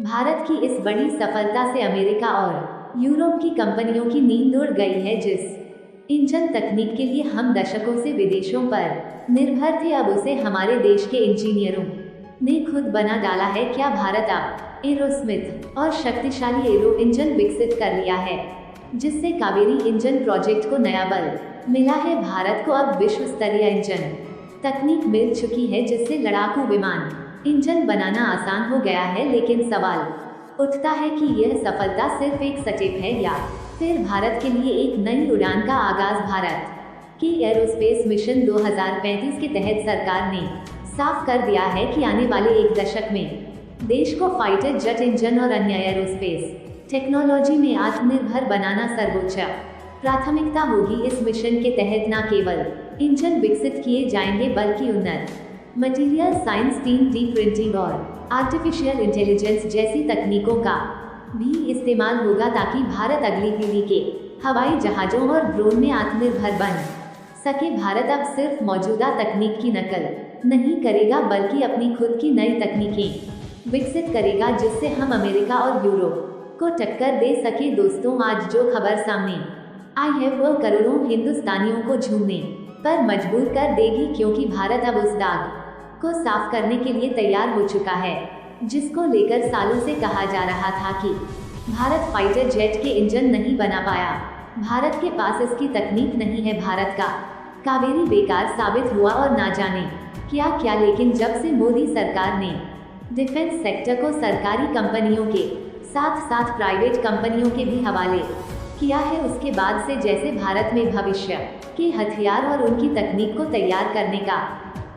भारत की इस बड़ी सफलता से अमेरिका और यूरोप की कंपनियों की नींद उड़ गई है। जिस इंजन तकनीक के लिए हम दशकों से विदेशों पर निर्भर थे, अब उसे हमारे देश के इंजीनियरों ने खुद बना डाला है। क्या भारत अब एरोस्मिथ और शक्तिशाली एरो इंजन विकसित कर लिया है, जिससे कावेरी इंजन प्रोजेक्ट को नया बल मिला है। भारत को अब विश्व स्तरीय इंजन तकनीक मिल चुकी है, जिससे लड़ाकू विमान इंजन बनाना आसान हो गया है। लेकिन सवाल उठता है कि यह सफलता सिर्फ एक स्टेप है या फिर भारत के लिए एक नई उड़ान का आगाज। भारत के एरोस्पेस मिशन 2035 के तहत सरकार ने साफ कर दिया है कि आने वाले एक दशक में देश को फाइटर जेट इंजन और अन्य एरोस्पेस टेक्नोलॉजी में आत्मनिर्भर बनाना सर्वोच्च प्राथमिकता होगी। इस मिशन के तहत न केवल इंजन विकसित किए जाएंगे, बल्कि उन्नत मटीरियल साइंस, 3D प्रिंटिंग और आर्टिफिशियल इंटेलिजेंस जैसी तकनीकों का भी इस्तेमाल होगा, ताकि भारत अगली पीढ़ी के हवाई जहाज़ों और ड्रोन में आत्मनिर्भर बन सके। भारत अब सिर्फ मौजूदा तकनीक की नकल नहीं करेगा, बल्कि अपनी खुद की नई तकनीकें विकसित करेगा, जिससे हम अमेरिका और यूरोप को टक्कर दे सके। दोस्तों, आज जो खबर सामने आई है वो करोड़ों हिंदुस्तानियों को झूमने पर मजबूर कर देगी, क्योंकि भारत अब उस दाग को साफ करने के लिए तैयार हो चुका है, जिसको लेकर सालों से कहा जा रहा था कि भारत फाइटर जेट के इंजन नहीं बना पाया, भारत के पास इसकी तकनीक नहीं है, भारत का कावेरी बेकार साबित हुआ और ना जाने क्या क्या। लेकिन जब से मोदी सरकार ने डिफेंस सेक्टर को सरकारी कंपनियों के साथ साथ प्राइवेट कंपनियों के भी हवाले किया है, उसके बाद से जैसे भारत में भविष्य के हथियार और उनकी तकनीक को तैयार करने का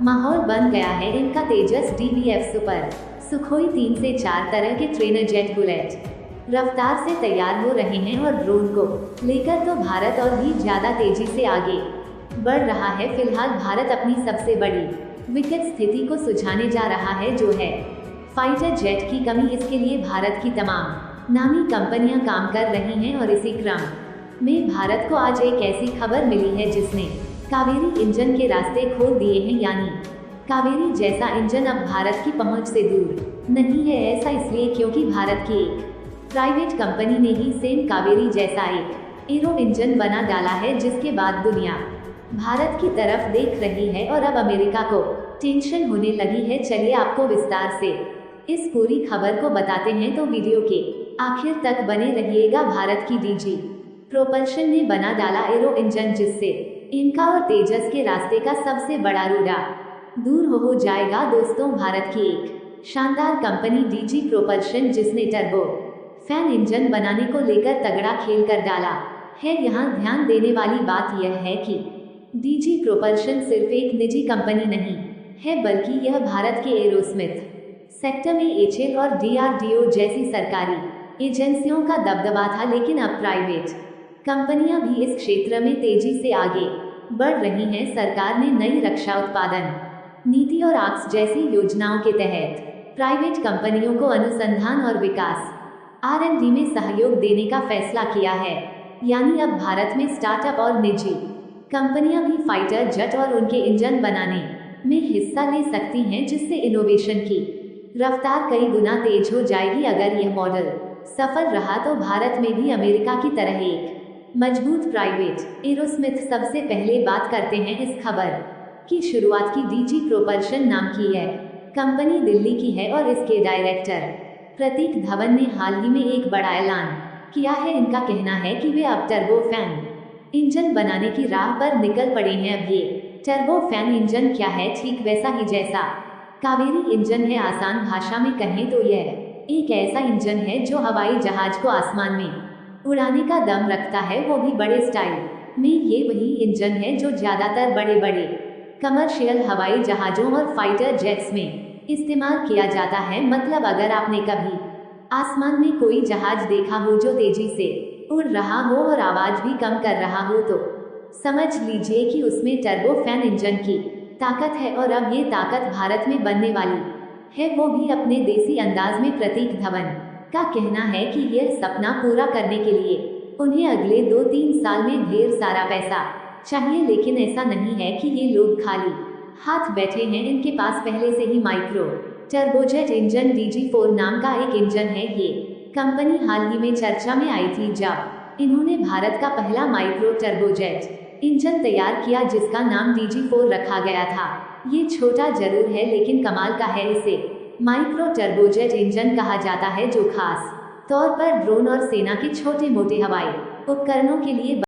माहौल बन गया है। इनका तेजस, DBF सुपर, सुखोई 3 से 4 तरह के ट्रेनर जेट बुलेट रफ्तार से तैयार हो रहे हैं, और ड्रोन को लेकर तो भारत और भी ज्यादा तेजी से आगे बढ़ रहा है। फिलहाल भारत अपनी सबसे बड़ी विकट स्थिति को सुझाने जा रहा है, जो है फाइटर जेट की कमी। इसके लिए भारत की तमाम नामी कंपनियां काम कर रही हैं, और इसी क्रम में भारत को आज एक ऐसी खबर मिली है जिसने कावेरी इंजन के रास्ते खोल दिए हैं। यानी कावेरी जैसा इंजन अब भारत की पहुंच से दूर नहीं है। ऐसा इसलिए क्योंकि भारत की एक प्राइवेट कंपनी ने ही सेम कावेरी जैसा एक एरो इंजन बना डाला है, जिसके बाद दुनिया भारत की तरफ देख रही है और अब अमेरिका को टेंशन होने लगी है। चलिए आपको विस्तार से इस पूरी खबर को बताते हैं, तो वीडियो के आखिर तक बने रहिएगा। भारत की DG प्रोपल्शन ने बना डाला एरो इंजन, जिससे इनका और तेजस के रास्ते का सबसे बड़ा रूड़ा दूर हो जाएगा। दोस्तों, भारत की एक शानदार कंपनी DG प्रोपल्शन, जिसने टर्बो फैन इंजन बनाने को लेकर तगड़ा खेल कर डाला है। यहाँ ध्यान देने वाली बात यह है कि DG प्रोपल्शन सिर्फ एक निजी कंपनी नहीं है, बल्कि यह भारत के एरोस्मिथ सेक्टर में HAL और DRDO जैसी सरकारी एजेंसियों का दबदबा था। लेकिन अब प्राइवेट कंपनियां भी इस क्षेत्र में तेजी से आगे बढ़ रही हैं। सरकार ने नई रक्षा उत्पादन नीति और आक्स जैसी योजनाओं के तहत प्राइवेट कंपनियों को अनुसंधान और विकास R&D में सहयोग देने का फैसला किया है। यानी अब भारत में स्टार्टअप और निजी कंपनियां भी फाइटर जेट और उनके इंजन बनाने में हिस्सा ले सकती हैं, जिससे इनोवेशन की रफ्तार कई गुना तेज हो जाएगी। अगर यह मॉडल सफल रहा तो भारत में भी अमेरिका की तरह एक मजबूत प्राइवेट एरोस्मिथ। सबसे पहले बात करते हैं इस खबर की शुरुआत की। DG प्रोपल्शन नाम की है कंपनी दिल्ली की है, और इसके डायरेक्टर प्रतीक धवन ने हाल ही में एक बड़ा ऐलान किया है। इनका कहना है कि वे अब टर्बो फैन इंजन बनाने की राह पर निकल पड़े हैं। अब ये टर्बो फैन इंजन क्या है? ठीक वैसा ही जैसा कावेरी इंजन है। आसान भाषा में कहें तो यह एक ऐसा इंजन है जो हवाई जहाज को आसमान में उड़ाने का दम रखता है, वो भी बड़े स्टाइल में। ये वही इंजन है जो ज्यादातर बड़े बड़े कमर्शियल हवाई जहाजों और फाइटर जेट्स में इस्तेमाल किया जाता है। मतलब अगर आपने कभी आसमान में कोई जहाज देखा हो जो तेजी से उड़ रहा हो और आवाज भी कम कर रहा हो, तो समझ लीजिए कि उसमें टर्बो फैन इंजन की ताकत है। और अब ये ताकत भारत में बनने वाली है, वो भी अपने देसी अंदाज में। प्रतीक धवन का कहना है कि यह सपना पूरा करने के लिए उन्हें अगले 2-3 साल में ढेर सारा पैसा चाहिए। लेकिन ऐसा नहीं है कि ये लोग खाली हाथ बैठे हैं। इनके पास पहले से ही माइक्रो टर्बोजेट इंजन DG4 नाम का एक इंजन है। ये कंपनी हाल ही में चर्चा में आई थी जब इन्होंने भारत का पहला माइक्रो टर्बोजेट इंजन तैयार किया जिसका नाम DG4 रखा गया था। ये छोटा जरूर है लेकिन कमाल का है। इसे माइक्रो टर्बोजेट इंजन कहा जाता है जो खास तौर पर ड्रोन और सेना के छोटे मोटे हवाई उपकरणों के लिए